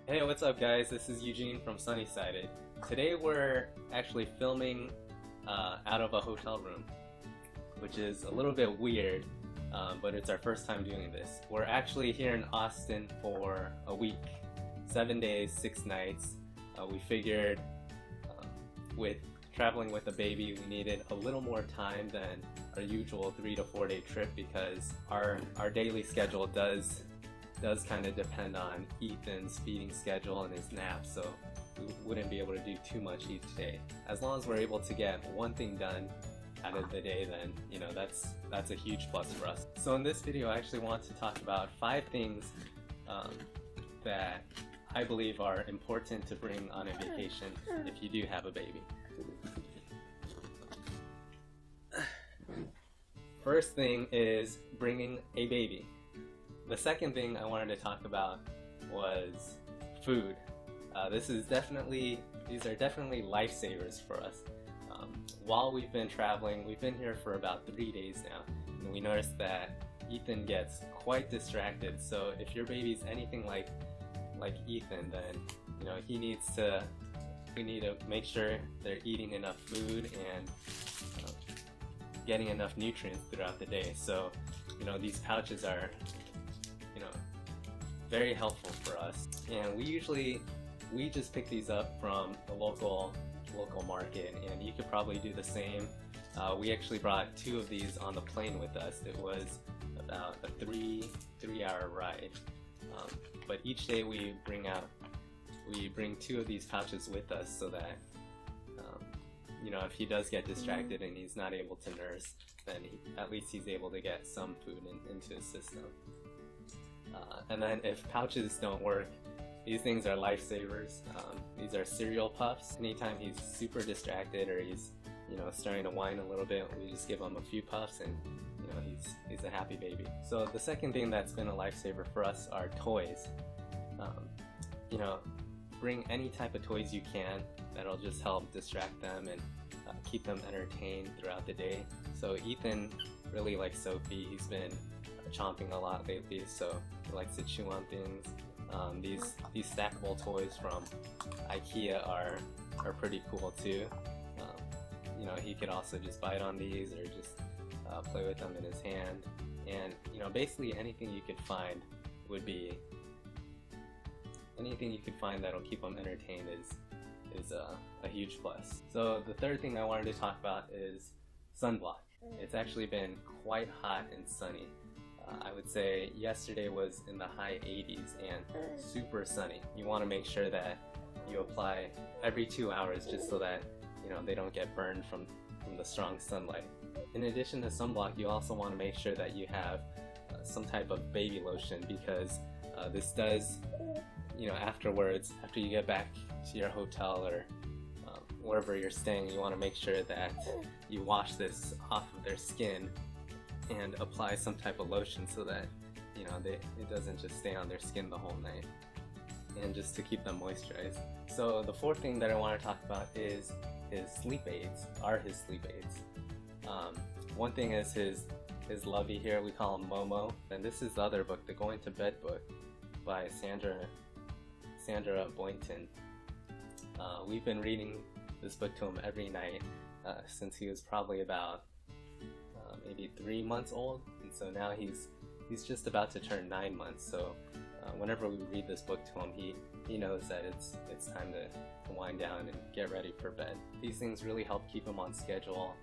Hey, what's up guys? This is Eugene from Sunnysided. Today we're actually filming out of a hotel room, which is a little bit weird, but it's our first time doing this. We're actually here in Austin for a week, 7 days, 6 nights. We figured with traveling with a baby, we needed a little more time than our usual 3 to 4 day trip because our daily schedule does kind of depend on Ethan's feeding schedule and his naps, so we wouldn't be able to do too much each day. As long as we're able to get one thing done out of the day, then that's a huge plus for us. So in this video I actually want to talk about 5 things that I believe are important to bring on a vacation if you do have a baby. First thing is bringing a baby. The second thing I wanted to talk about was food. These are definitely lifesavers for us. While we've been traveling, we've been here for about 3 days now, and we noticed that Ethan gets quite distracted. So if your baby's anything like Ethan, then we need to make sure they're eating enough food and getting enough nutrients throughout the day. So these pouches are very helpful for us, and we just pick these up from the local market, and you could probably do the same. We actually brought 2 of these on the plane with us. It was about a 3-hour ride, but each day we bring 2 of these pouches with us so that if he does get distracted and he's not able to nurse, then at least he's able to get some food into his system. And then if pouches don't work, these things are lifesavers. These are cereal puffs. Anytime he's super distracted or he's starting to whine a little bit, we just give him a few puffs and he's a happy baby. So the second thing that's been a lifesaver for us are toys. Bring any type of toys you can that'll just help distract them and keep them entertained throughout the day. So Ethan really likes Sophie. He's been chomping a lot lately, so he likes to chew on things. These stackable toys from IKEA are pretty cool too. He could also just bite on these or just play with them in his hand, and basically anything you could find that'll keep him entertained is a huge plus. So the third thing I wanted to talk about is sunblock. It's actually been quite hot and sunny. I would say yesterday was in the high 80s and super sunny. You want to make sure that you apply every 2 hours just so that they don't get burned from the strong sunlight. In addition to sunblock, you also want to make sure that you have some type of baby lotion, because this does, afterwards, after you get back to your hotel or wherever you're staying, you want to make sure that you wash this off of their skin and apply some type of lotion so that it doesn't just stay on their skin the whole night, and just to keep them moisturized. So the fourth thing that I want to talk about is his sleep aids. One thing is his lovey here. We call him Momo, and this is the other book, the Going to Bed book by Sandra Boynton. We've been reading this book to him every night since he was probably about maybe 3 months old, and so now he's just about to turn 9 months. So whenever we read this book to him, he knows that it's time to wind down and get ready for bed. These things really help keep him on schedule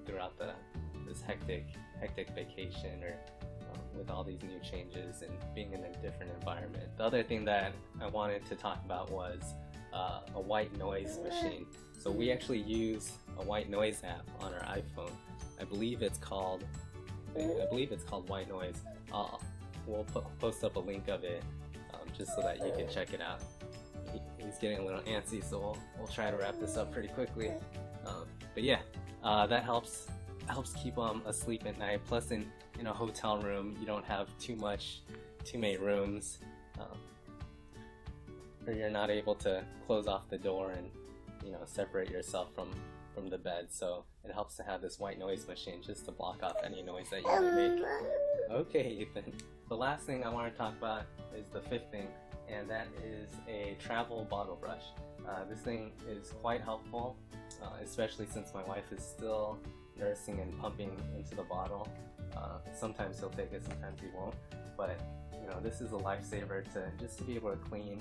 throughout this hectic vacation, or with all these new changes and being in a different environment. The other thing that I wanted to talk about was a white noise machine. So we actually use a white noise app on our iPhone. I believe it's called White Noise. We'll post up a link of it just so that you can check it out. He's getting a little antsy, so we'll try to wrap this up pretty quickly. But yeah, that helps keep him asleep at night. Plus, in a hotel room, you don't have too many rooms, or you're not able to close off the door and separate yourself from the bed. So it helps to have this white noise machine just to block off any noise that you want to make. Okay, Ethan. The last thing I want to talk about is the fifth thing, and that is a travel bottle brush. This thing is quite helpful, especially since my wife is still nursing and pumping into the bottle. Sometimes he'll take it, sometimes he won't, but you know, this is a lifesaver to be able to clean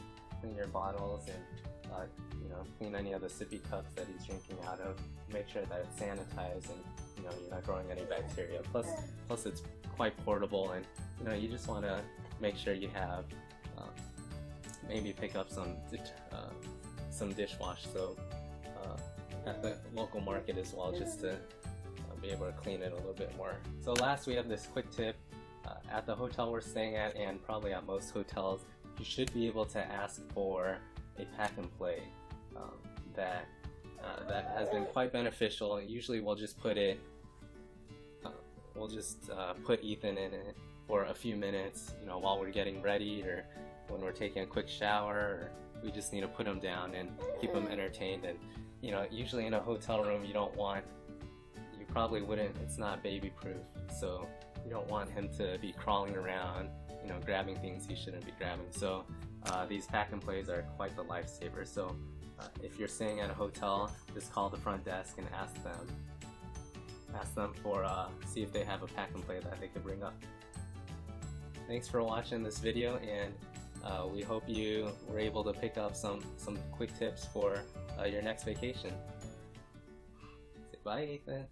your bottles and you know, clean any of the sippy cups that he's drinking out of. Make sure that it's sanitized and you know, you're not growing any bacteria. Plus it's quite portable, and you know, you just want to make sure you have maybe pick up some dishwash soap at the local market as well, just to be able to clean it a little bit more. So last, we have this quick tip. At the hotel we're staying at, and probably at most hotels, you should be able to ask for a pack and play that has been quite beneficial. Usually we'll just put put Ethan in it for a few minutes, you know, while we're getting ready, or when we're taking a quick shower, or we just need to put him down and keep him entertained. And you know, usually in a hotel room you probably wouldn't, it's not baby proof, so you don't want him to be crawling around, you know, grabbing things he shouldn't be grabbing. So these pack and plays are quite the lifesaver. So if you're staying at a hotel, just call the front desk and ask them for see if they have a pack and play that they could bring up. Thanks for watching this video, and we hope you were able to pick up some quick tips for your next vacation. Say bye, Ethan.